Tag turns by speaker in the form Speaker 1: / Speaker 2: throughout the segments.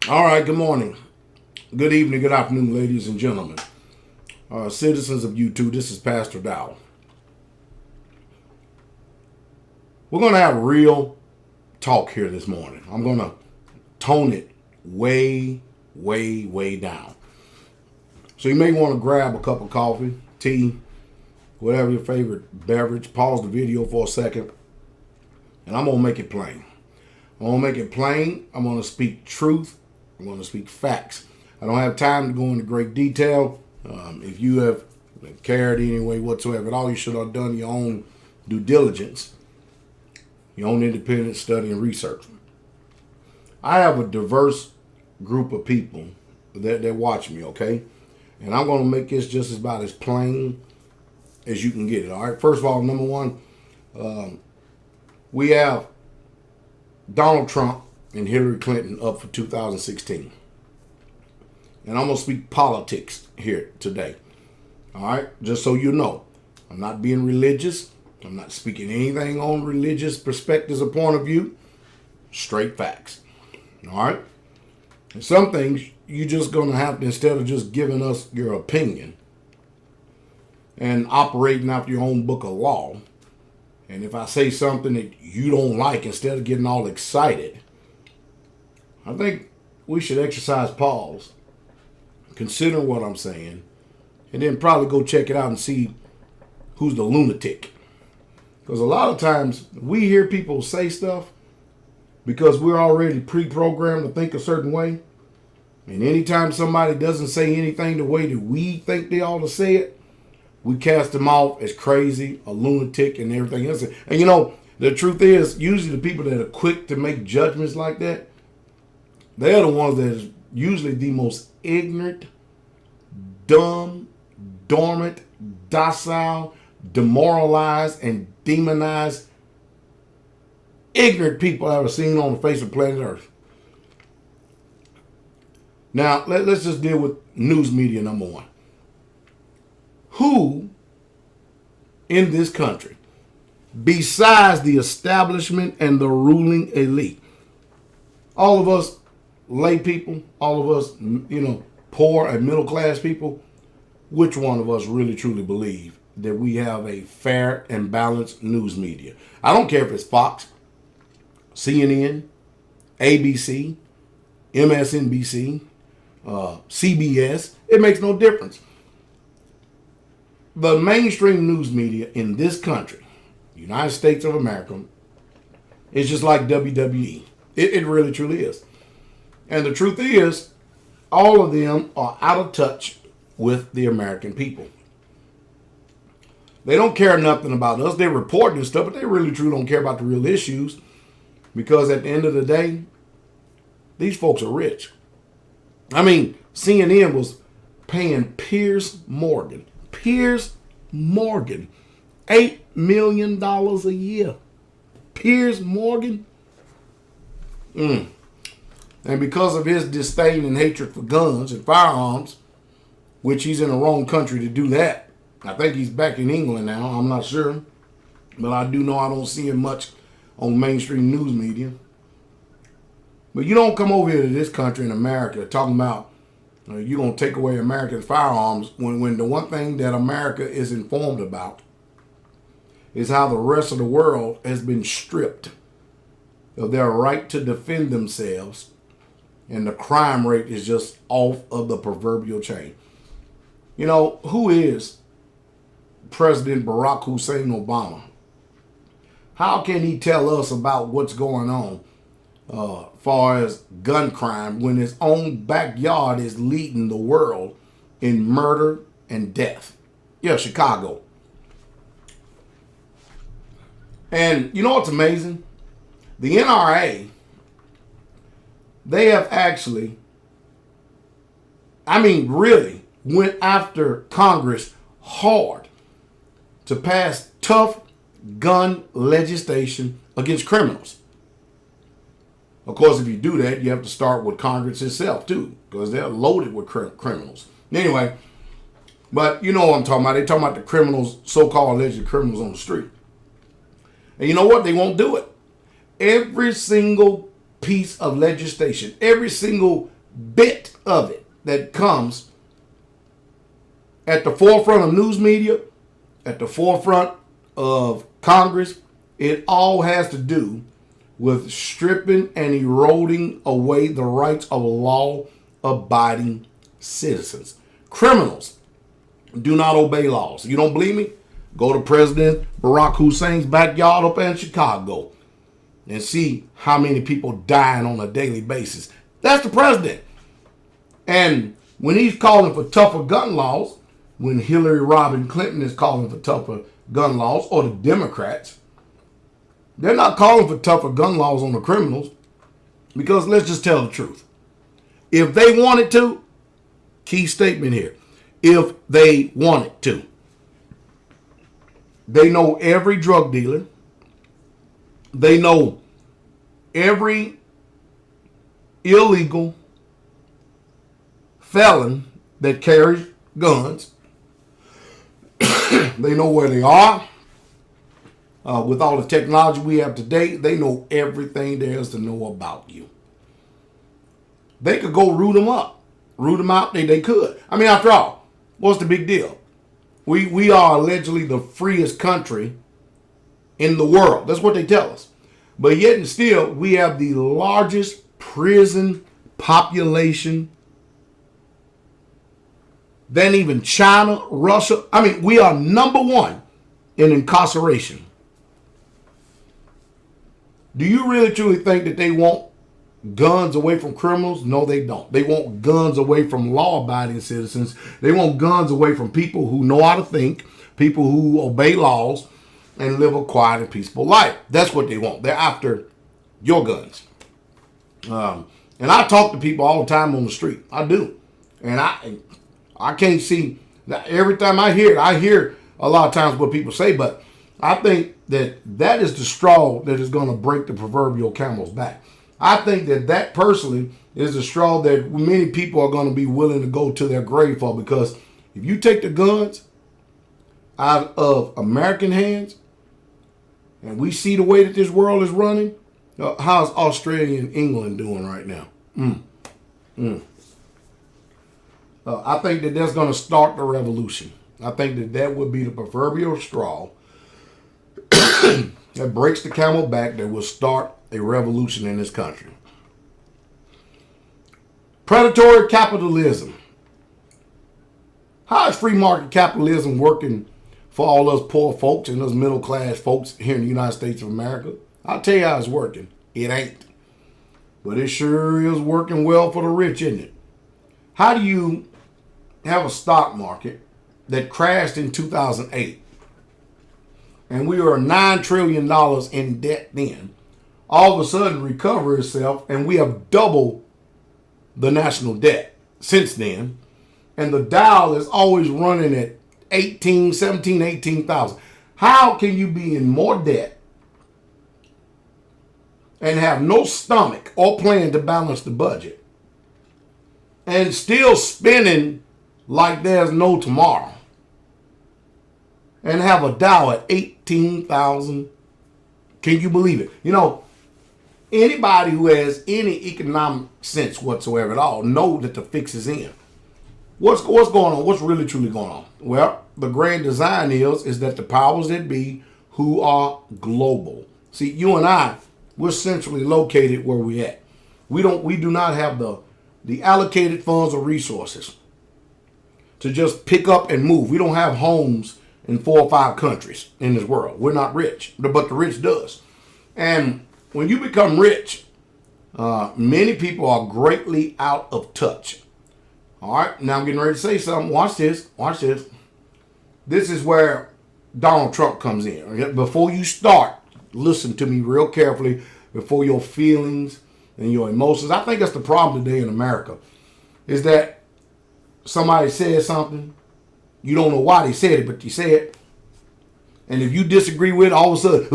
Speaker 1: All right, good morning, good evening, good afternoon, ladies and gentlemen. Citizens of YouTube, this is Pastor Dow. We're going to have real talk here this morning. I'm going to tone it way, way down. So you may want to grab a cup of coffee, tea, whatever your favorite beverage. Pause the video for a second, and I'm going to make it plain. I'm going to make it plain. I'm going to speak truth. I'm going to speak facts. I don't have time to go into great detail. If you have cared any way whatsoever at all, you should have done your own due diligence, your own independent study and research. I have a diverse group of people that watch me, okay? And I'm going to make this just about as plain as you can get it, all right? First of all, number one, we have Donald Trump and Hillary Clinton up for 2016. And I'm going to speak politics here today. All right? Just so you know, I'm not being religious. I'm not speaking anything on religious perspectives or point of view. Straight facts. All right? And some things you're just going to have to, instead of just giving us your opinion and operating after your own book of law, and if I say something that you don't like, instead of getting all excited, I think we should exercise pause, consider what I'm saying, and then probably go check it out and see who's the lunatic. Because a lot of times we hear people say stuff because we're already pre-programmed to think a certain way. And anytime somebody doesn't say anything the way that we think they ought to say it, we cast them off as crazy, a lunatic, and everything else. And you know, the truth is, usually the people that are quick to make judgments like that, they're the ones that is usually the most ignorant, dumb, dormant, docile, demoralized, and demonized, ignorant people I've ever seen on the face of planet Earth. Now, let's just deal with news media number one. Who in this country, besides the establishment and the ruling elite, all of us lay people, all of us, poor and middle class people, which one of us really truly believe that we have a fair and balanced news media? I don't care if it's Fox, CNN, ABC, MSNBC, CBS. It makes no difference. The mainstream news media in this country, United States of America, is just like WWE. It really truly is. And the truth is, all of them are out of touch with the American people. They don't care nothing about us. They're reporting stuff, but they really truly don't care about the real issues. Because at the end of the day, these folks are rich. I mean, CNN was paying Piers Morgan, $8 million a year. Piers Morgan. And because of his disdain and hatred for guns and firearms, which he's in the wrong country to do that. I think he's back in England now. I'm not sure. But I do know I don't see him much on mainstream news media. But you don't come over here to this country in America talking about you're going to take away American firearms when the one thing that America is informed about is how the rest of the world has been stripped of their right to defend themselves, and the crime rate is just off of the proverbial chain. You know, who is President Barack Hussein Obama? How can he tell us about what's going on far as gun crime when his own backyard is leading the world in murder and death? Yeah, Chicago. And you know what's amazing? The NRA, they have actually, really went after Congress hard to pass tough gun legislation against criminals. Of course, if you do that, you have to start with Congress itself, too, because they're loaded with criminals. Anyway, but you know what I'm talking about. They're talking about the criminals, so-called alleged criminals on the street. And you know what? They won't do it. Every single piece of legislation, every single bit of it that comes at the forefront of news media, at the forefront of Congress, it all has to do with stripping and eroding away the rights of law-abiding citizens. Criminals do not obey laws. You don't believe me? Go to President Barack Hussein's backyard up in Chicago and see how many people dying on a daily basis. That's the president. And when he's calling for tougher gun laws, when Hillary Rodham Clinton is calling for tougher gun laws, or the Democrats, they're not calling for tougher gun laws on the criminals, because let's just tell the truth. If they wanted to, key statement here, if they wanted to, they know every drug dealer, they know every illegal felon that carries guns. They know where they are. With all the technology we have today, they know everything there is to know about you. They could go root them up. Root them out, they could. I mean, after all, what's the big deal? We are allegedly the freest country in the world. That's what they tell us. But yet and still, we have the largest prison population than even China, Russia. I mean, we are number one in incarceration. Do you really truly think that they want guns away from criminals? No, they don't. They want guns away from law-abiding citizens. They want guns away from people who know how to think, people who obey laws, and live a quiet and peaceful life. That's what they want. They're after your guns. And I talk to people all the time on the street. I do. And I can't see, every time I hear it, I hear a lot of times what people say, but I think that is the straw that is going to break the proverbial camel's back. I think that personally is the straw that many people are going to be willing to go to their grave for, because if you take the guns out of American hands, and we see the way that this world is running, how's Australia and England doing right now? I think that that's going to start the revolution. I think that would be the proverbial straw that breaks the camel back, that will start a revolution in this country. Predatory capitalism. How is free market capitalism working for all us poor folks and us middle class folks here in the United States of America? I'll tell you how it's working. It ain't. But it sure is working well for the rich, isn't it? How do you have a stock market that crashed in 2008, and we were $9 trillion in debt then, all of a sudden recover itself, and we have double the national debt since then, and the Dow is always running at 18,000. How can you be in more debt and have no stomach or plan to balance the budget and still spending like there's no tomorrow, and have a Dow at 18,000? Can you believe it? You know, anybody who has any economic sense whatsoever at all know that the fix is in. What's going on? What's really truly going on? Well, the grand design is that the powers that be, who are global. See, you and I, we're centrally located where we're at. We do not have the allocated funds or resources to just pick up and move. We don't have homes in 4 or 5 countries in this world. We're not rich, but the rich does. And when you become rich, many people are greatly out of touch. All right, now I'm getting ready to say something. Watch this. Watch this. This is where Donald Trump comes in. Okay? Before you start, listen to me real carefully before your feelings and your emotions. I think that's the problem today in America, is that somebody says something, you don't know why they said it, but you say it. And if you disagree with it, all of a sudden,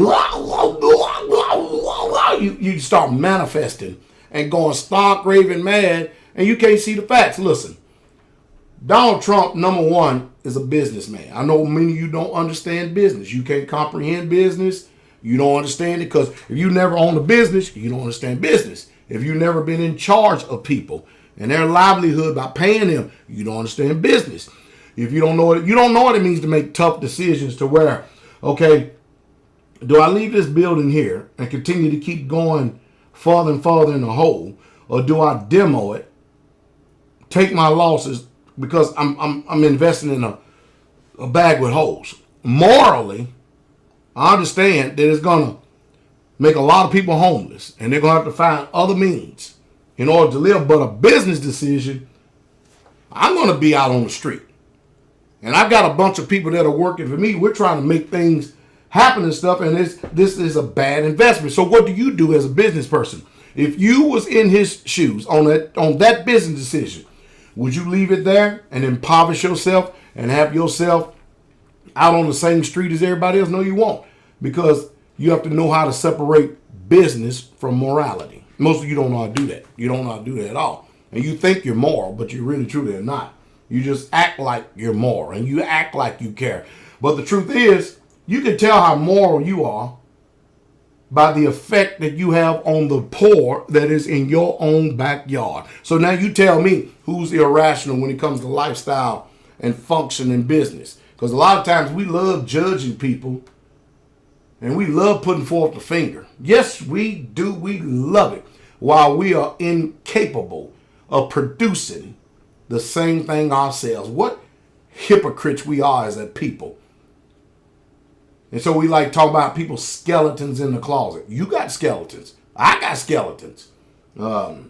Speaker 1: you start manifesting and going stark raving mad, and you can't see the facts. Listen, Donald Trump, number one, is a businessman. I know many of you don't understand business. You can't comprehend business. You don't understand it because if you never owned a business, you don't understand business. If you've never been in charge of people, and their livelihood by paying them. You don't understand business. If you don't know it, you don't know what it means to make tough decisions to where, okay, do I leave this building here and continue to keep going farther and farther in the hole, or do I demo it, take my losses because I'm investing in a bag with holes? Morally, I understand that it's gonna make a lot of people homeless, and they're gonna have to find other means in order to live. But a business decision, I'm gonna be out on the street, and I've got a bunch of people that are working for me. We're trying to make things happen and stuff, and this is a bad investment. So what do you do as a business person? If you was in his shoes on that business decision, would you leave it there and impoverish yourself and have yourself out on the same street as everybody else? No, you won't, because you have to know how to separate business from morality. Most of you don't know how to do that. You don't know how to do that at all. And you think you're moral, but you really truly are not. You just act like you're moral and you act like you care. But the truth is, you can tell how moral you are by the effect that you have on the poor that is in your own backyard. So now you tell me who's irrational when it comes to lifestyle and function in business. Because a lot of times we love judging people and we love putting forth the finger. Yes, we do. We love it. While we are incapable of producing the same thing ourselves. What hypocrites we are as a people. And so we like talk about people's skeletons in the closet. You got skeletons. I got skeletons. And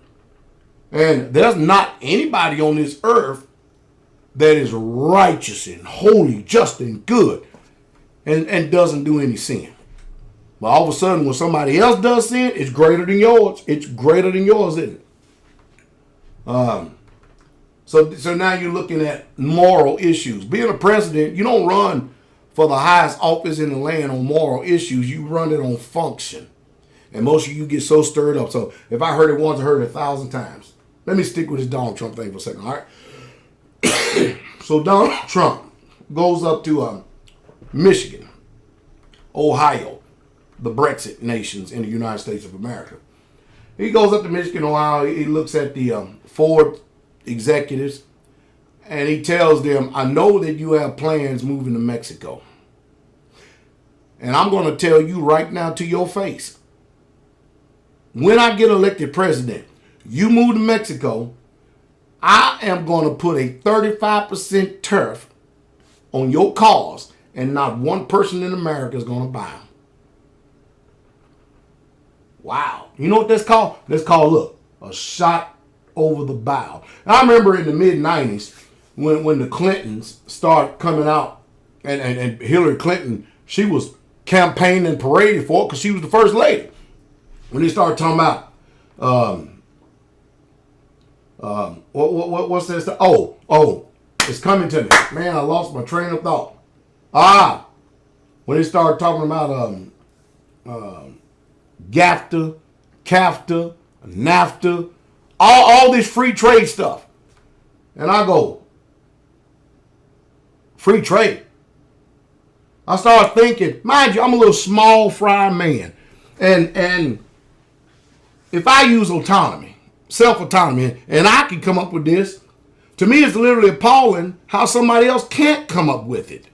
Speaker 1: there's not anybody on this earth that is righteous and holy, just and good, and doesn't do any sin. But all of a sudden, when somebody else does sin, it's greater than yours. It's greater than yours, isn't it? So now you're looking at moral issues. Being a president, you don't run for the highest office in the land on moral issues. You run it on function. And most of you get so stirred up. So if I heard it once, I heard it 1,000 times. Let me stick with this Donald Trump thing for a second, all right? So Donald Trump goes up to Michigan, Ohio, the Brexit nations in the United States of America. He goes up to Michigan, Ohio. He looks at the Ford executives, and he tells them, I know that you have plans moving to Mexico. And I'm going to tell you right now to your face, when I get elected president, you move to Mexico, I am going to put a 35% tariff on your cars, and not one person in America is going to buy them. Wow. You know what that's called? That's called, look, a shot over the bow. I remember in the mid-90s when the Clintons started coming out, and Hillary Clinton, she was campaigning and paraded for it because she was the first lady. When they started talking about, what's this? Oh, it's coming to me. Man, I lost my train of thought. When they started talking about GAFTA, CAFTA, NAFTA, all this free trade stuff. And I go, free trade? I started thinking, mind you, I'm a little small fry man. And if I use autonomy, self-autonomy, and I can come up with this, to me it's literally appalling how somebody else can't come up with it.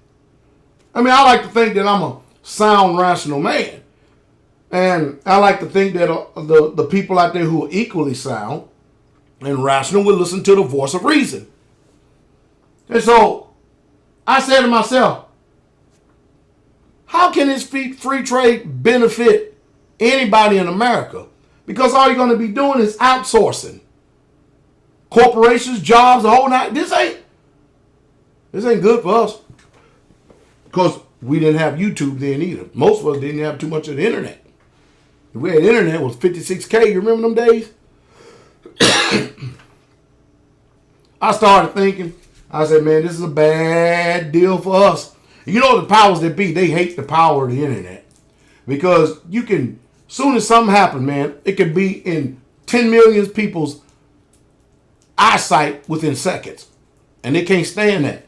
Speaker 1: I mean, I like to think that I'm a sound, rational man. And I like to think that the people out there who are equally sound and rational will listen to the voice of reason. And so I said to myself, how can this free trade benefit anybody in America? Because all you're going to be doing is outsourcing. Corporations, jobs, the whole night. This ain't good for us. Because we didn't have YouTube then either. Most of us didn't have too much of the internet. If we had internet, it was 56K. You remember them days? I started thinking, I said, man, this is a bad deal for us. You know the powers that be, they hate the power of the internet. Because you can, soon as something happens, man, it could be in 10 million people's eyesight within seconds. And they can't stand that.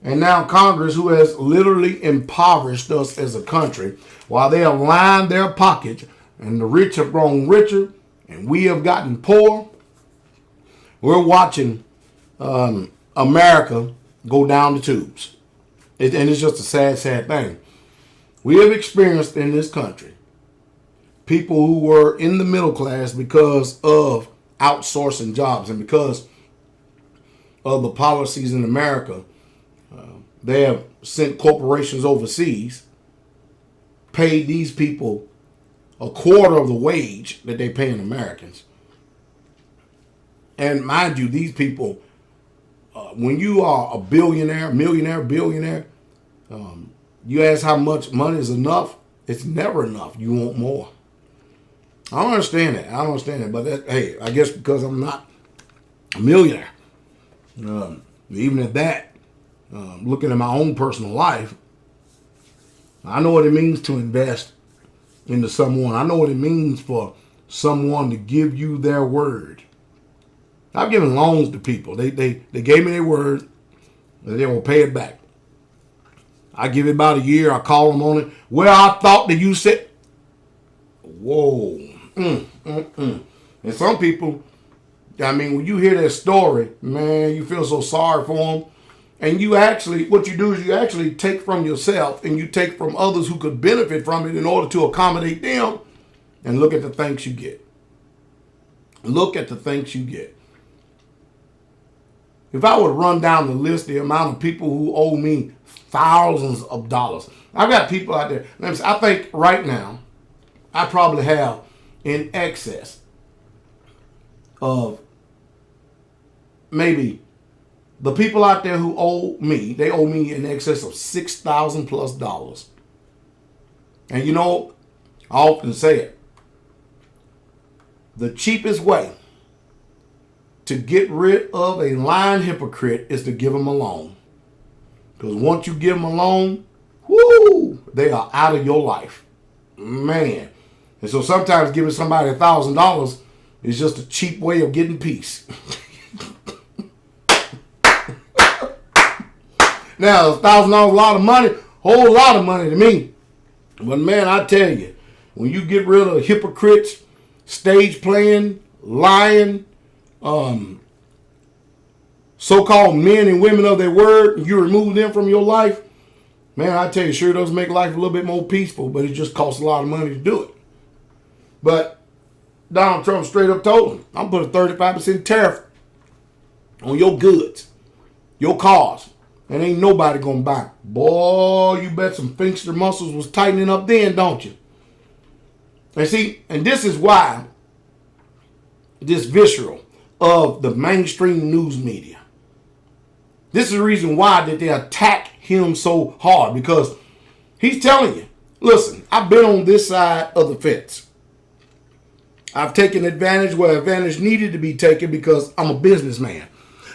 Speaker 1: And now Congress, who has literally impoverished us as a country, while they have lined their pockets, and the rich have grown richer, and we have gotten poor, We're watching America go down the tubes. And it's just a sad, sad thing. We have experienced in this country people who were in the middle class because of outsourcing jobs and because of the policies in America. They have sent corporations overseas, paid these people a quarter of the wage that they pay in Americans. And mind you, these people, when you are a billionaire, millionaire, billionaire, you ask how much money is enough. It's never enough. You want more. I don't understand that. I don't understand it. But hey, I guess because I'm not a millionaire. Even at that, looking at my own personal life, I know what it means to invest into someone. I know what it means for someone to give you their word. I've given loans to people. They gave me their word that they will pay it back. I give it about a year. I call them on it. Well, I thought that you said, whoa. And some people, I mean, when you hear that story, man, you feel so sorry for them. And you actually, what you do is you actually take from yourself and you take from others who could benefit from it in order to accommodate them. And look at the thanks you get. Look at the thanks you get. If I would run down the list, the amount of people who owe me thousands of dollars. I've got people out there. I think right now, I probably have in excess of maybe the people out there who owe me, they owe me in excess of $6,000+. And you know, I often say it. The cheapest way to get rid of a lying hypocrite is to give them a loan. Because once you give them a loan, whoo, they are out of your life. Man. And so sometimes giving somebody $1,000 is just a cheap way of getting peace. Now, $1,000 a lot of money, whole lot of money to me. But man, I tell you, when you get rid of hypocrites, stage playing, lying, so-called men and women of their word, and you remove them from your life, man, I tell you, sure does make life a little bit more peaceful, but it just costs a lot of money to do it. But Donald Trump straight up told him, I'm putting a 35% tariff on your goods, your cars, and ain't nobody gonna buy. Boy, you bet some Finkster muscles was tightening up then, don't you? And see, and this is why this visceral of the mainstream news media. This is the reason why that they attack him so hard, because he's telling you, listen, I've been on this side of the fence. I've taken advantage where advantage needed to be taken because I'm a businessman.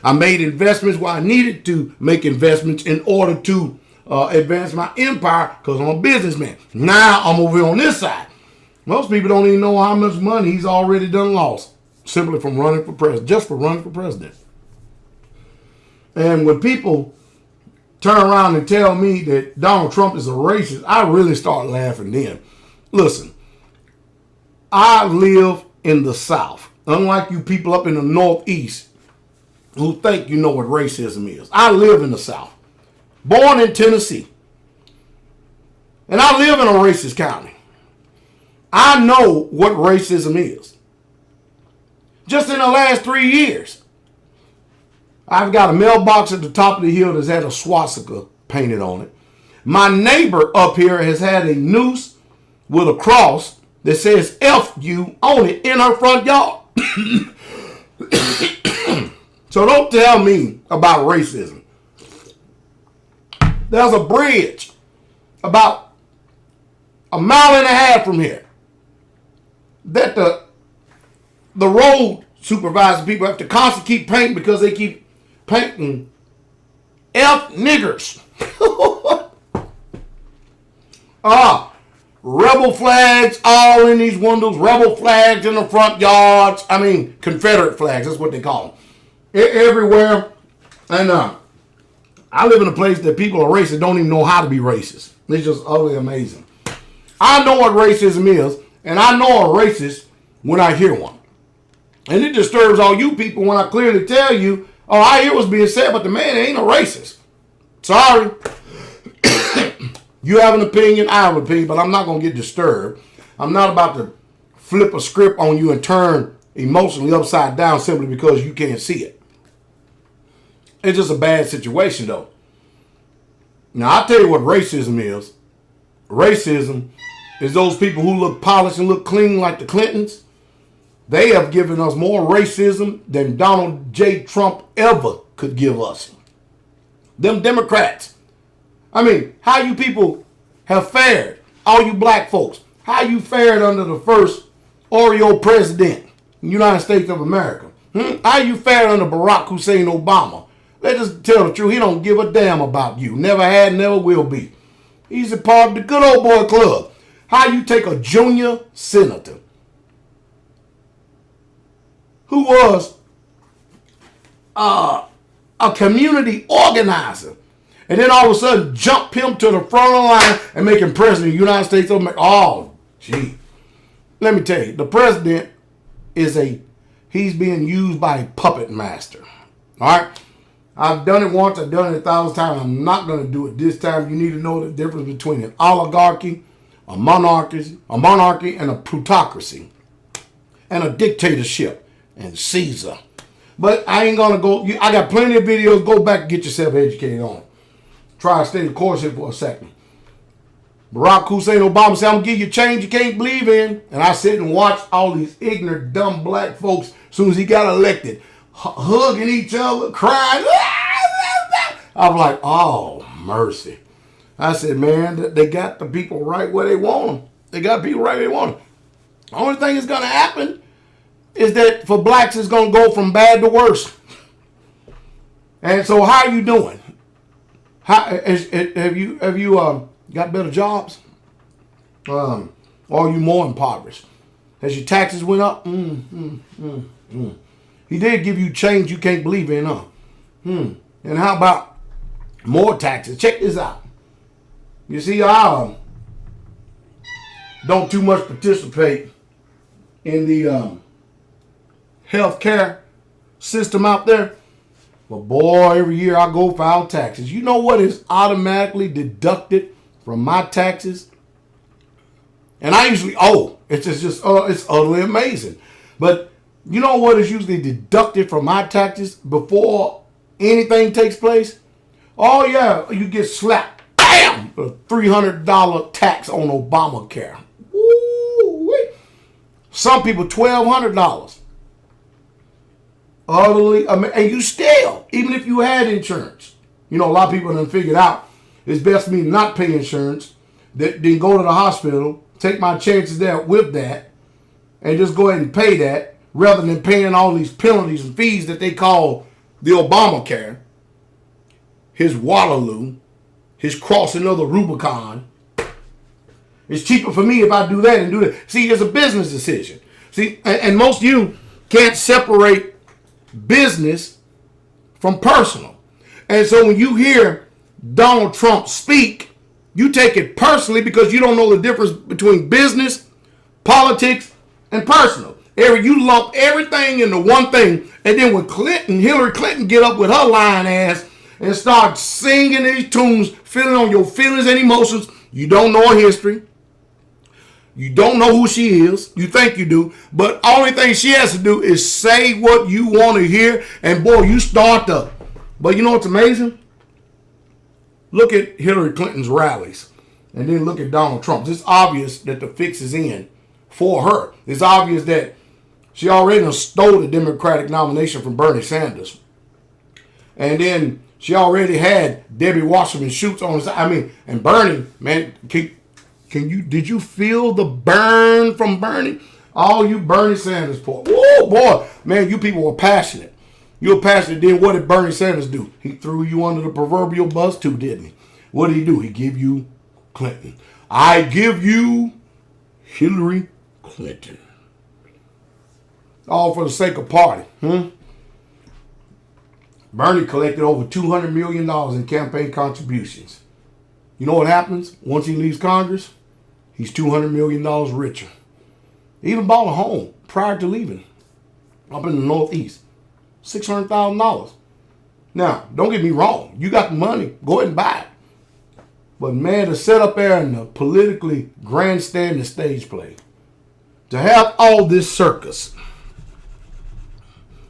Speaker 1: I made investments where I needed to make investments in order to advance my empire because I'm a businessman. Now I'm over here on this side. Most people don't even know how much money he's already done lost simply from running for president, just for running for president. And when people turn around and tell me that Donald Trump is a racist, I really start laughing then. Listen, I live in the South. Unlike you people up in the Northeast who think you know what racism is. I live in the South. Born in Tennessee. And I live in a racist county. I know what racism is. Just in the last 3 years, I've got a mailbox at the top of the hill that's had a swastika painted on it. My neighbor up here has had a noose with a cross that says F you on it in her front yard. So don't tell me about racism. There's a bridge about a mile and a half from here that the road supervisor people have to constantly keep painting because they keep painting F niggers. Rebel flags all in these windows, rebel flags in the front yards. I mean, Confederate flags, that's what they call them. Everywhere. And I live in a place that people are racist don't even know how to be racist. It's just utterly amazing. I know what racism is, and I know a racist when I hear one. And it disturbs all you people when I clearly tell you, oh, I hear what's being said, but the man ain't a racist. Sorry. You have an opinion, I have an opinion, but I'm not going to get disturbed. I'm not about to flip a script on you and turn emotionally upside down simply because you can't see it. It's just a bad situation, though. Now, I'll tell you what racism is. Racism is those people who look polished and look clean like the Clintons. They have given us more racism than Donald J. Trump ever could give us. Them Democrats. I mean, how you people have fared, all you black folks, how you fared under the first Oreo president in the United States of America. How you fared under Barack Hussein Obama. Let's just tell the truth. He don't give a damn about you. Never had, never will be. He's a part of the good old boy club. How you take a junior senator who was a community organizer, and then all of a sudden jump him to the front of the line and make him president of the United States of America. Oh, gee. Let me tell you, the president he's being used by a puppet master. All right? I've done it once, I've done it 1,000 times. I'm not going to do it this time. You need to know the difference between an oligarchy, a monarchy, and a plutocracy, and a dictatorship, and Caesar. But I ain't going to go. I got plenty of videos. Go back and get yourself educated on it. Try to stay the course here for a second. Barack Hussein Obama said, I'm going to give you change you can't believe in. And I sit and watch all these ignorant, dumb black folks as soon as he got elected, hugging each other, crying. I was like, oh, mercy. I said, man, they got the people right where they want them. They got people right where they want them. The only thing that's going to happen is that for blacks, it's going to go from bad to worse. And so how are you doing? Have you got better jobs? Or are you more impoverished? Has your taxes went up? He did give you change you can't believe in, huh? And how about more taxes? Check this out. You see, I don't too much participate in the healthcare system out there. But boy, every year I go file taxes. You know what is automatically deducted from my taxes? And I usually, it's utterly amazing. But you know what is usually deducted from my taxes before anything takes place? Oh yeah, you get slapped, bam, a $300 tax on Obamacare. Woo-wee. Some people $1,200. Utterly, and you still, even if you had insurance, you know, a lot of people done figured out it's best for me not pay insurance, then go to the hospital, take my chances there with that, and just go ahead and pay that, rather than paying all these penalties and fees that they call the Obamacare, his Waterloo, his crossing of the Rubicon. It's cheaper for me if I do that and do that. See, it's a business decision. See, and most of you can't separate business from personal. And so when you hear Donald Trump speak, you take it personally because you don't know the difference between business, politics, and personal. You lump everything into one thing, and then when Hillary Clinton get up with her lying ass and start singing these tunes, feeling on your feelings and emotions, you don't know her history. You don't know who she is. You think you do. But only thing she has to do is say what you want to hear. And boy, you start to. But you know what's amazing? Look at Hillary Clinton's rallies. And then look at Donald Trump's. It's obvious that the fix is in for her. It's obvious that she already stole the Democratic nomination from Bernie Sanders. And then she already had Debbie Wasserman Schultz on the side. I mean, and Bernie, man, did you feel the burn from Bernie? All you Bernie Sanders poor. Oh boy, man, you people were passionate. You were passionate. Then what did Bernie Sanders do? He threw you under the proverbial bus too, didn't he? What did he do? He gave you Clinton. I give you Hillary Clinton. All for the sake of party. Bernie collected over $200 million in campaign contributions. You know what happens once he leaves Congress? He's $200 million richer. He even bought a home prior to leaving. up in the Northeast. $600,000. Now, don't get me wrong. You got the money. Go ahead and buy it. But man, to sit up there and politically grandstand the stage play, to have all this circus,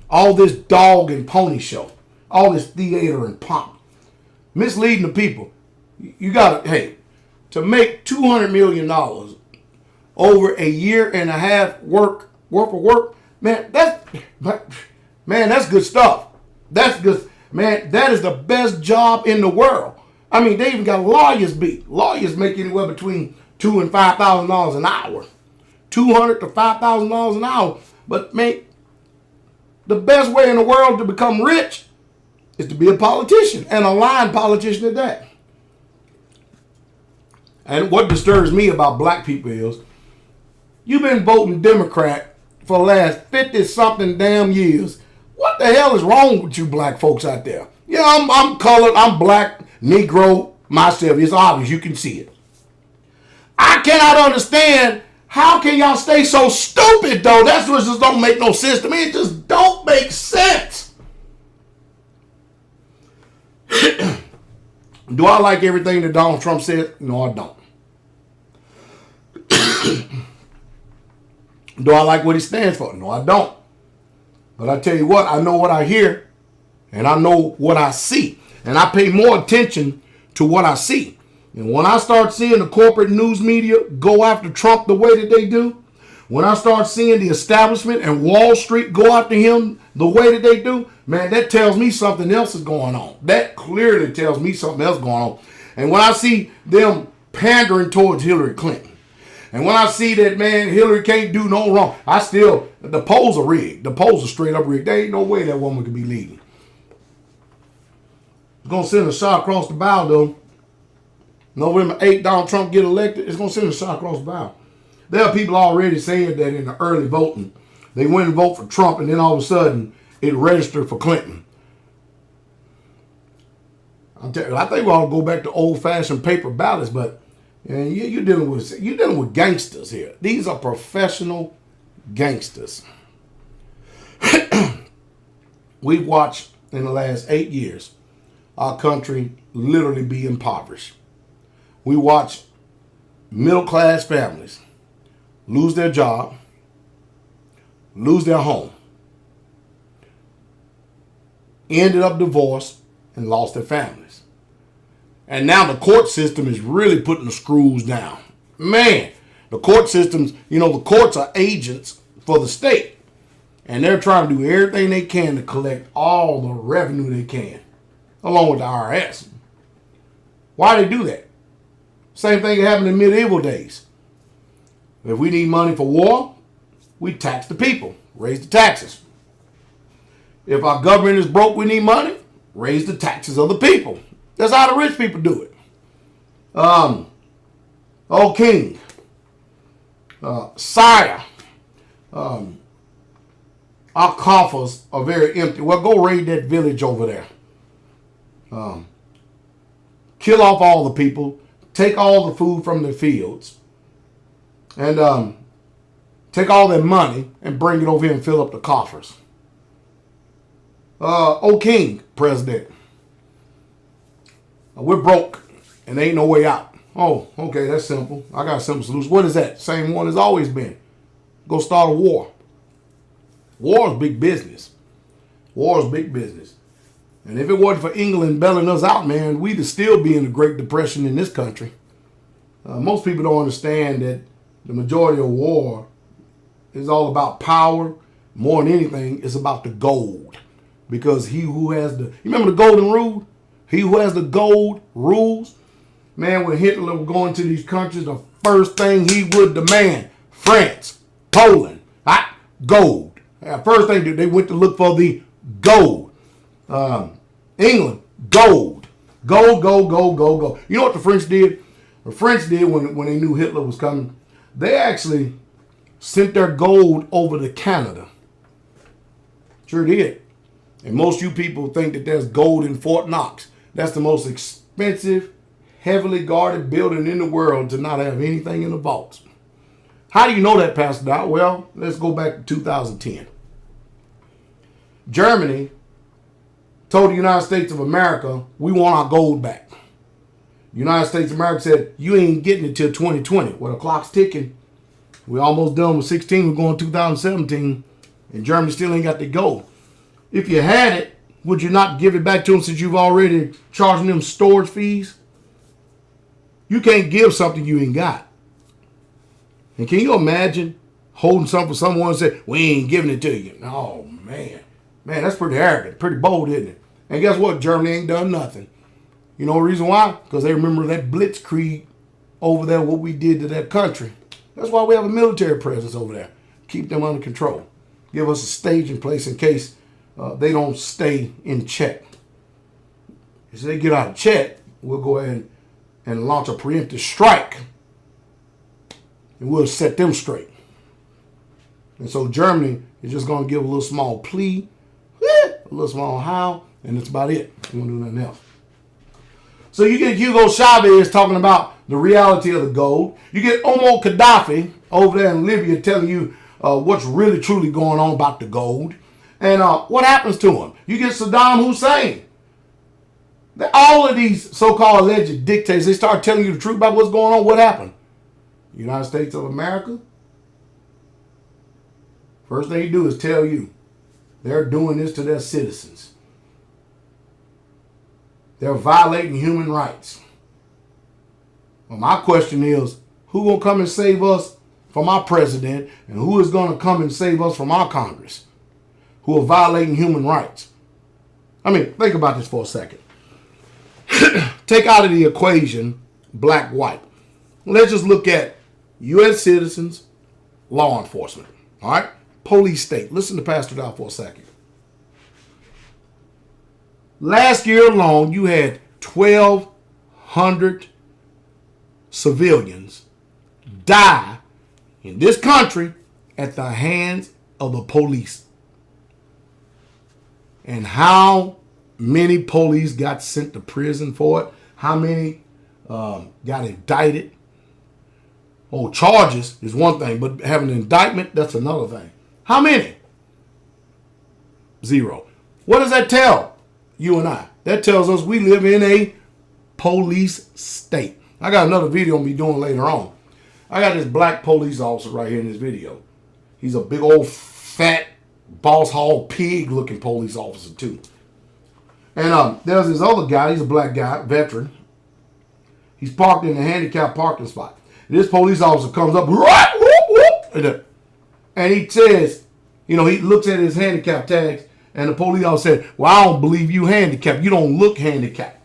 Speaker 1: all this dog and pony show, all this theater and pomp, misleading the people. You got to, hey, to make $200 million over a year and a half worth of work, man, that's good stuff. That's good. Man, that is the best job in the world. I mean, they even got lawyers beat. Lawyers make anywhere between $2,000 and $5,000 an hour. $200 to $5,000 an hour. But man, the best way in the world to become rich is to be a politician, and a lying politician at that. And what disturbs me about black people is, you've been voting Democrat for the last 50-something damn years. What the hell is wrong with you black folks out there? Yeah, I'm colored, I'm black, Negro, myself. It's obvious, you can see it. I cannot understand, how can y'all stay so stupid though? That's what just don't make no sense to me. It just don't make sense. Do I like everything that Donald Trump said? No, I don't. Do I like what he stands for? No, I don't. But I tell you what, I know what I hear, and I know what I see. And I pay more attention to what I see. And when I start seeing the corporate news media go after Trump the way that they do, when I start seeing the establishment and Wall Street go after him the way that they do, man, that tells me something else is going on. That clearly tells me something else going on. And when I see them pandering towards Hillary Clinton, and when I see that, man, Hillary can't do no wrong, the polls are rigged. The polls are straight up rigged. There ain't no way that woman could be leading. It's going to send a shot across the bow, though. November 8th, Donald Trump get elected, it's going to send a shot across the bow. There are people already saying that in the early voting, they went and vote for Trump, and then all of a sudden, it registered for Clinton. I think we ought to go back to old-fashioned paper ballots, but you're dealing with gangsters here. These are professional gangsters. We've watched in the last 8 years our country literally be impoverished. We watch middle-class families lose their job, lose their home, ended up divorced, and lost their families. And now the court system is really putting the screws down. Man, the court systems, the courts are agents for the state. And they're trying to do everything they can to collect all the revenue they can, along with the IRS. Why they do that? Same thing that happened in medieval days. If we need money for war, we tax the people, raise the taxes. If our government is broke, we need money, raise the taxes of the people. That's how the rich people do it. Oh, king, sire, our coffers are very empty. Well, go raid that village over there. Kill off all the people, take all the food from their fields, and take all their money and bring it over here and fill up the coffers. Oh, king, president, we're broke and there ain't no way out. Oh, okay, that's simple. I got a simple solution. What is that? Same one as always been. Go start a war. War is big business. War is big business. And if it wasn't for England bailing us out, man, we'd still be in the Great Depression in this country. Most people don't understand that the majority of war is all about power. More than anything, it's about the gold. Because he who has you remember the golden rule? He who has the gold rules. Man, when Hitler was going to these countries, the first thing he would demand, France, Poland, gold. First thing they went to look for the gold. England, gold. Gold, gold, gold, gold, gold. You know what the French did? The French did when they knew Hitler was coming. They actually sent their gold over to Canada. Sure did. And most of you people think that there's gold in Fort Knox. That's the most expensive, heavily guarded building in the world to not have anything in the vaults. How do you know that, Pastor Doc? Well, let's go back to 2010. Germany told the United States of America, we want our gold back. The United States of America said, you ain't getting it till 2020. Well, the clock's ticking. We're almost done with 16. We're going 2017. And Germany still ain't got the gold. If you had it, would you not give it back to them since you've already charging them storage fees? You can't give something you ain't got. And can you imagine holding something for someone and say, we ain't giving it to you? Oh, man. Man, that's pretty arrogant, pretty bold, isn't it? And guess what? Germany ain't done nothing. You know the reason why? Because they remember that blitzkrieg over there, what we did to that country. That's why we have a military presence over there. Keep them under control. Give us a staging place in case they don't stay in check. If they get out of check, we'll go ahead and launch a preemptive strike. And we'll set them straight. And so Germany is just going to give a little small plea, a little small howl, and that's about it. We won't do nothing else. So you get Hugo Chavez talking about the reality of the gold. You get Omar Gaddafi over there in Libya telling you what's really truly going on about the gold. And what happens to him? You get Saddam Hussein. All of these so-called alleged dictators, they start telling you the truth about what's going on. What happened? United States of America, first thing you do is tell you they're doing this to their citizens. They're violating human rights. Well, my question is, who gonna come and save us from our president, and who is gonna come and save us from our Congress, who are violating human rights? I mean, think about this for a second. Take out of the equation black-white. Let's just look at U.S. citizens, law enforcement, all right? Police state. Listen to Pastor Dow for a second. Last year alone, you had 1,200 civilians die in this country at the hands of the police. And how many police got sent to prison for it? How many got indicted? Oh, charges is one thing, but having an indictment, that's another thing. How many? 0. What does that tell you and I? That tells us we live in a police state. I got another video I'm going to be doing later on. I got this black police officer right here in this video. He's a big old fat boss hog pig looking police officer too. And there's this other guy, he's a black guy, veteran. He's parked in a handicapped parking spot. This police officer comes up, and he says, you know, he looks at his handicap tags, and the police officer said, well, I don't believe you handicapped. You don't look handicapped.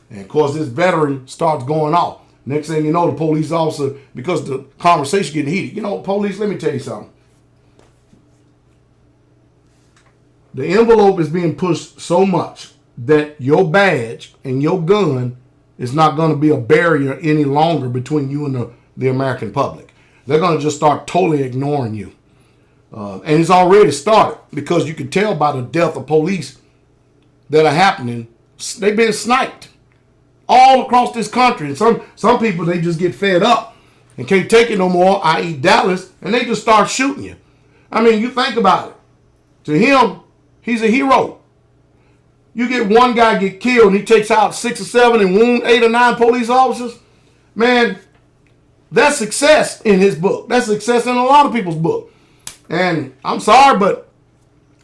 Speaker 1: And of course, this veteran starts going off. Next thing you know, the police officer, because the conversation getting heated, you know, police, let me tell you something. The envelope is being pushed so much that your badge and your gun is not going to be a barrier any longer between you and the American public. They're going to just start totally ignoring you. And it's already started because you can tell by the death of police that are happening. They've been sniped all across this country. And some people, they just get fed up and can't take it no more, i.e. Dallas, and they just start shooting you. I mean, you think about it. To him, he's a hero. You get one guy get killed and he takes out 6 or 7 and wound 8 or 9 police officers. Man, that's success in his book. That's success in a lot of people's book. And I'm sorry, but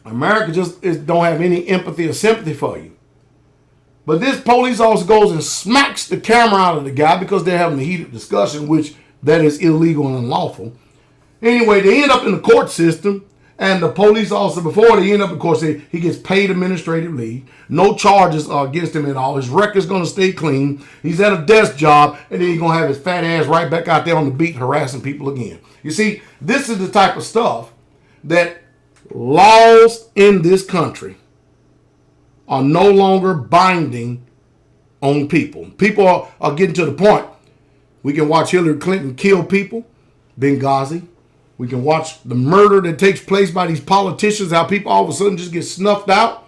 Speaker 1: America just don't have any empathy or sympathy for you. But this police officer goes and smacks the camera out of the guy because they're having a heated discussion, which that is illegal and unlawful. Anyway, they end up in the court system. And the police officer, before they end up, of course, he gets paid administrative leave. No charges are against him at all. His record's going to stay clean. He's at a desk job, and then he's going to have his fat ass right back out there on the beat harassing people again. You see, this is the type of stuff that laws in this country are no longer binding on people. People are getting to the point. We can watch Hillary Clinton kill people, Benghazi. We can watch the murder that takes place by these politicians, how people all of a sudden just get snuffed out.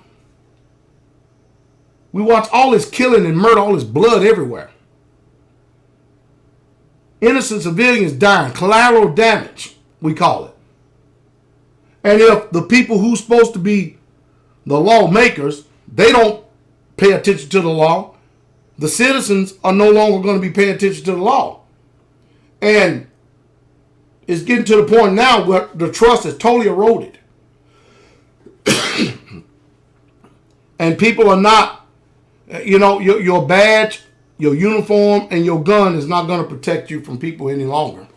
Speaker 1: We watch all this killing and murder, all this blood everywhere. Innocent civilians dying, collateral damage, we call it. And if the people who's supposed to be the lawmakers, they don't pay attention to the law. The citizens are no longer going to be paying attention to the law. And it's getting to the point now where the trust is totally eroded. And people are not, your badge, your uniform, and your gun is not going to protect you from people any longer.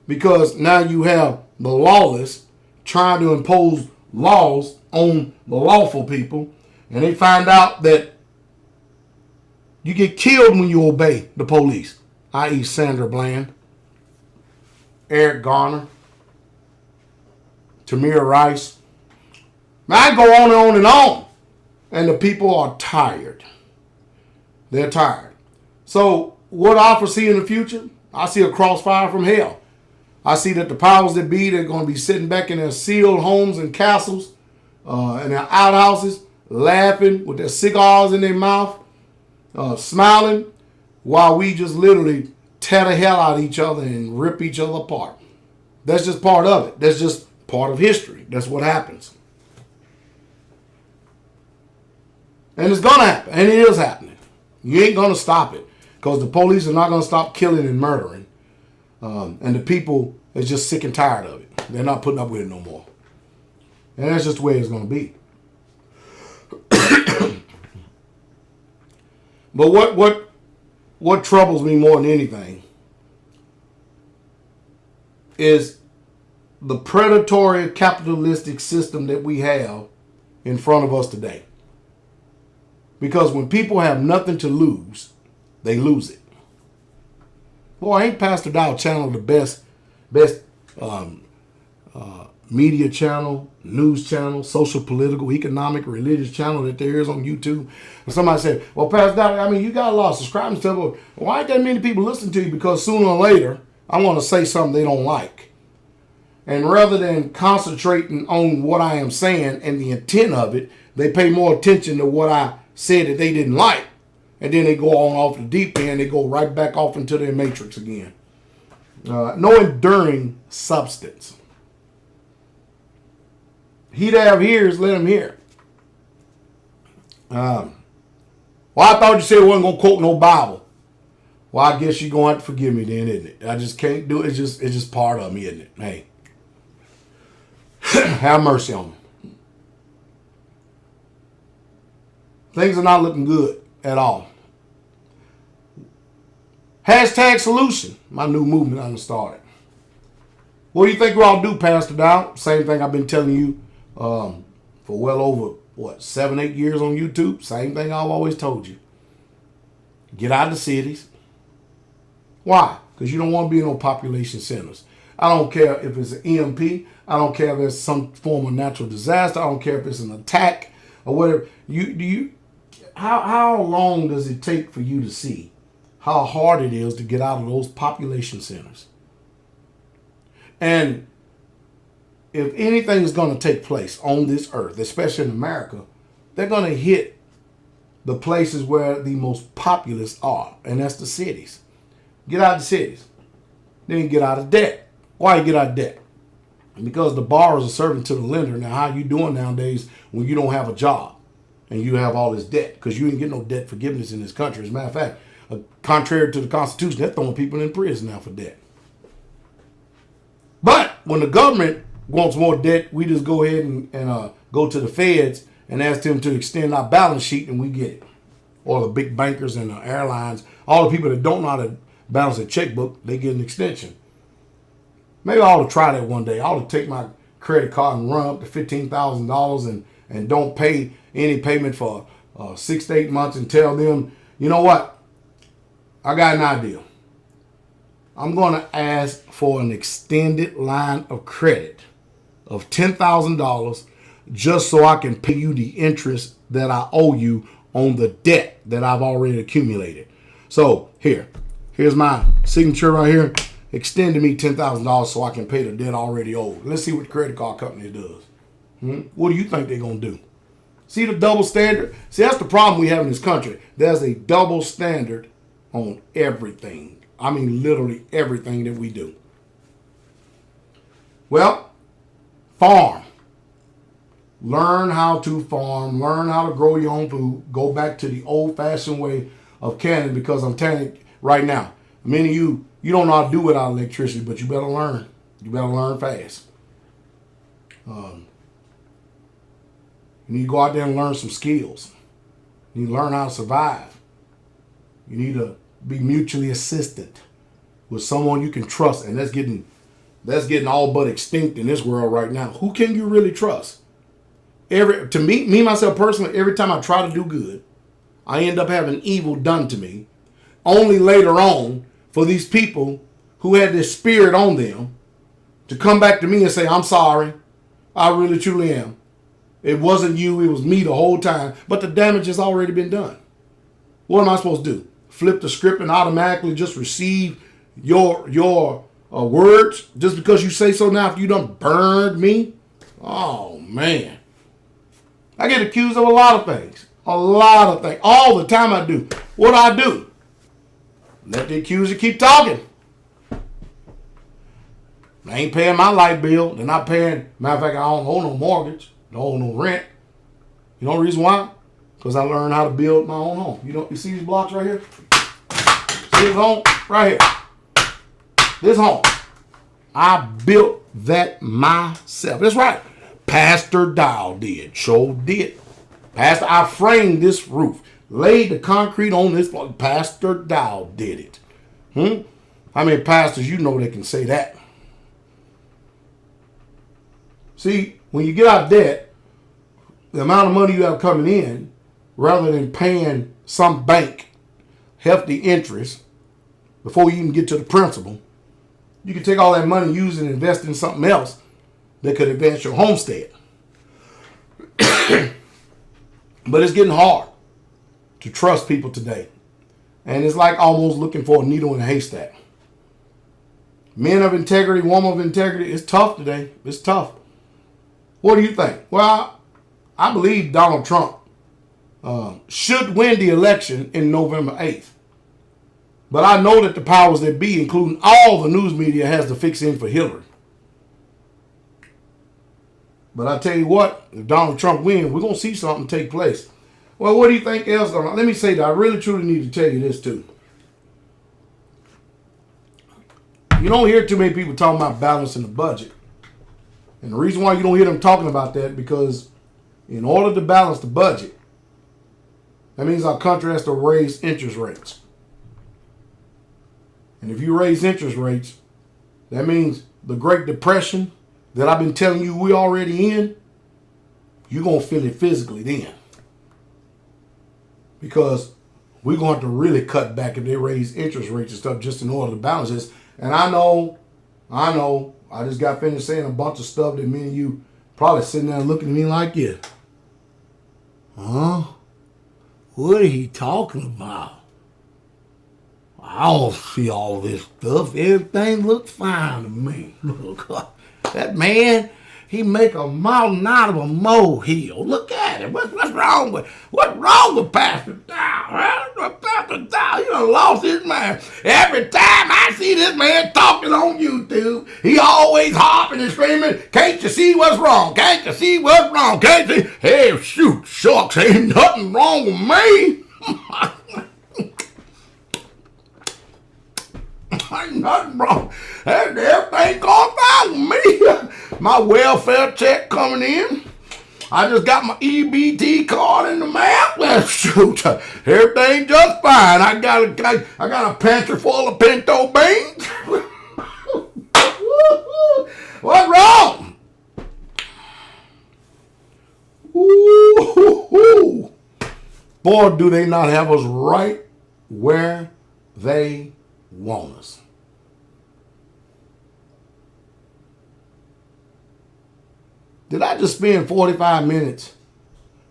Speaker 1: Because now you have the lawless trying to impose laws on the lawful people. And they find out that you get killed when you obey the police, i.e. Sandra Bland, Eric Garner, Tamir Rice. I go on and on and on. And the people are tired. They're tired. So what I foresee in the future, I see a crossfire from hell. I see that the powers that be, they're going to be sitting back in their sealed homes and castles, and their outhouses, laughing with their cigars in their mouth, smiling, while we just literally tear the hell out of each other and rip each other apart. That's just part of it. That's just part of history. That's what happens. And it's going to happen. And it is happening. You ain't going to stop it. Because the police are not going to stop killing and murdering. And the people is just sick and tired of it. They're not putting up with it no more. And that's just the way it's going to be. But what troubles me more than anything is the predatory capitalistic system that we have in front of us today. Because when people have nothing to lose, they lose it. Boy, ain't Pastor Dow Channel the best media channel, news channel, social, political, economic, religious channel that there is on YouTube? And somebody said, well, Pastor Dow, you got a lot of subscribers and stuff, but why ain't that many people listening to you? Because sooner or later, I'm going to say something they don't like. And rather than concentrating on what I am saying and the intent of it, they pay more attention to what I said that they didn't like. And then they go on off the deep end. They go right back off into their matrix again. No enduring substance. He that have ears, let him hear. Well, I thought you said you wasn't going to quote no Bible. Well, I guess you're going to have to forgive me then, isn't it? I just can't do it. It's just part of me, isn't it? Hey. Have mercy on me. Things are not looking good at all. Hashtag solution. My new movement I'm started. What do you think we all do, Pastor Dow? Same thing I've been telling you for well over, 7-8 years on YouTube? Same thing I've always told you. Get out of the cities. Why? Because you don't want to be in no population centers. I don't care if it's an EMP. I don't care if it's some form of natural disaster. I don't care if it's an attack or whatever. How long does it take for you to see how hard it is to get out of those population centers? And if anything is going to take place on this earth, especially in America, they're going to hit the places where the most populous are, and that's the cities. Get out of the cities. Then get out of debt. Why you get out of debt? Because the borrowers are serving to the lender. Now, how you doing nowadays when you don't have a job and you have all this debt? Because you ain't get no debt forgiveness in this country. As a matter of fact, contrary to the Constitution, they're throwing people in prison now for debt. But when the government wants more debt, we just go ahead and go to the feds and ask them to extend our balance sheet, and we get it. Or the big bankers and the airlines, all the people that don't know how to balance a checkbook, they get an extension. Maybe I ought to try that one day. I ought to take my credit card and run up to $15,000 and don't pay any payment for 6 to 8 months and tell them, you know what? I got an idea. I'm going to ask for an extended line of credit of $10,000 just so I can pay you the interest that I owe you on the debt that I've already accumulated. So here's my signature right here. Extend to me $10,000 so I can pay the debt already owed. Let's see what the credit card company does. What do you think they're going to do? See the double standard? See, that's the problem we have in this country. There's a double standard on everything. I mean, literally everything that we do. Well, farm. Learn how to farm. Learn how to grow your own food. Go back to the old-fashioned way of canning, because I'm telling you right now, many of you don't know how to do without electricity, but you better learn. You better learn fast. You need to go out there and learn some skills. You need to learn how to survive. You need to be mutually assistant with someone you can trust, and that's getting all but extinct in this world right now. Who can you really trust? To me myself personally, every time I try to do good, I end up having evil done to me. Only later on for these people who had this spirit on them to come back to me and say, I'm sorry. I really truly am. It wasn't you, it was me the whole time. But the damage has already been done. What am I supposed to do? Flip the script and automatically just receive your words just because you say so now after you done burned me? Oh, man. I get accused of a lot of things. A lot of things. All the time I do. What do? Let the accuser keep talking. I ain't paying my light bill. They're not paying. Matter of fact, I don't owe no mortgage. Don't owe no rent. You know the reason why? Because I learned how to build my own home. You see these blocks right here? See this home? Right here. This home. I built that myself. That's right. Pastor Dow did. Sure did. Pastor, I framed this roof. Laid the concrete on this block. Pastor Dow did it. How many pastors you know that can say that? See, when you get out of debt, the amount of money you have coming in, rather than paying some bank hefty interest before you even get to the principal, you can take all that money, use it, and invest in something else that could advance your homestead. But it's getting hard to trust people today. And it's like almost looking for a needle in a haystack. Men of integrity, women of integrity, it's tough today. It's tough. What do you think? Well, I believe Donald Trump should win the election in November 8th. But I know that the powers that be, including all the news media, has to fix in for Hillary. But I tell you what, if Donald Trump wins, we're going to see something take place. Well, what do you think else? Let me say that I really truly need to tell you this too. You don't hear too many people talking about balancing the budget. And the reason why you don't hear them talking about that, because in order to balance the budget, that means our country has to raise interest rates. And if you raise interest rates, that means the Great Depression that I've been telling you we're already in, you're going to feel it physically then. Because we're going to have to really cut back if they raise interest rates and stuff just in order to balance this. And I know, I just got finished saying a bunch of stuff that me and you probably sitting there looking at me like, yeah. Huh? What are he talking about? I don't see all this stuff. Everything looks fine to me. Look, that man, he make a mountain out of a molehill. Look at it. What's wrong with Pastor Dow? Pastor Dow, you done lost his mind. Every time I see this man talking on YouTube, he always hopping and screaming, can't you see what's wrong? Can't you see what's wrong? Can't you see? Hey, shoot, shucks, ain't nothing wrong with me. Ain't nothing wrong. Everything going fine with me. My welfare check coming in. I just got my EBT card in the mail. Well, shoot, everything just fine. I got a pantry full of pinto beans. What's wrong? Ooh. Boy, do they not have us right where they want us. Did I just spend 45 minutes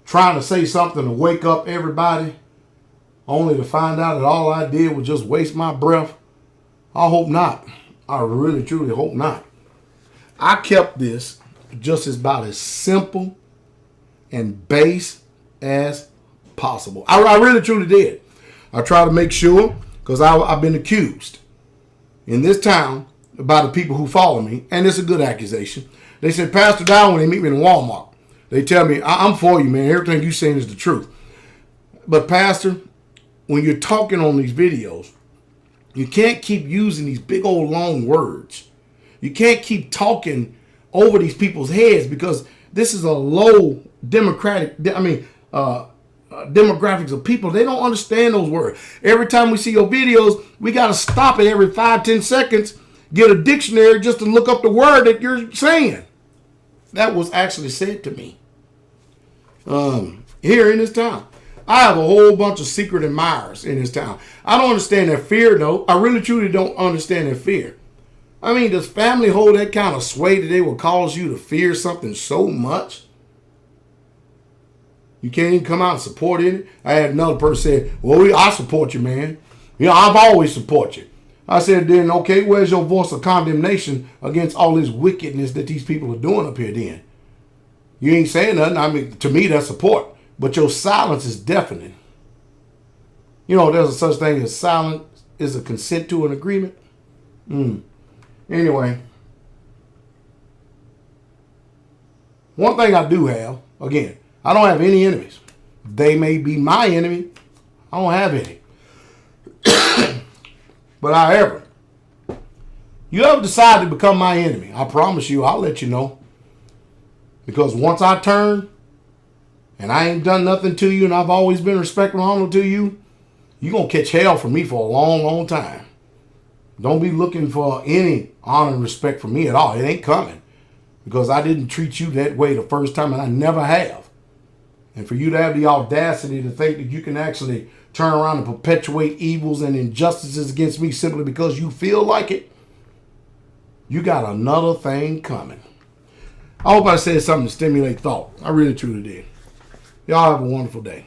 Speaker 1: trying to say something to wake up everybody, only to find out that all I did was just waste my breath? I hope not. I really, truly hope not. I kept this just about as simple and base as possible. I really, truly did. I try to make sure, because I've been accused in this town by the people who follow me, and it's a good accusation. They said, Pastor Dow, when they meet me in Walmart, They tell me, I'm for you, man. Everything you saying is the truth. But Pastor, when you're talking on these videos, you can't keep using these big old long words. You can't keep talking over these people's heads because this is a low demographics of people. They don't understand those words. Every time we see your videos, we got to stop it every 5-10 seconds, get a dictionary just to look up the word that you're saying. That was actually said to me here in this town. I have a whole bunch of secret admirers in this town. I don't understand their fear, though. I really, truly don't understand their fear. I mean, does family hold that kind of sway that they will cause you to fear something so much? You can't even come out and support it. I had another person say, well, I support you, man. I've always support you. I said, then, okay, where's your voice of condemnation against all this wickedness that these people are doing up here then? You ain't saying nothing. I mean, to me, that's support. But your silence is deafening. There's a such thing as silence is a consent to an agreement. Anyway, one thing I do have, again, I don't have any enemies. They may be my enemy. I don't have any. But however, you ever decide to become my enemy, I promise you, I'll let you know. Because once I turn, and I ain't done nothing to you, and I've always been respectful and honorable to you, you're going to catch hell from me for a long, long time. Don't be looking for any honor and respect from me at all. It ain't coming. Because I didn't treat you that way the first time, and I never have. And for you to have the audacity to think that you can actually turn around and perpetuate evils and injustices against me simply because you feel like it, you got another thing coming. I hope I said something to stimulate thought. I really, truly did. Y'all have a wonderful day.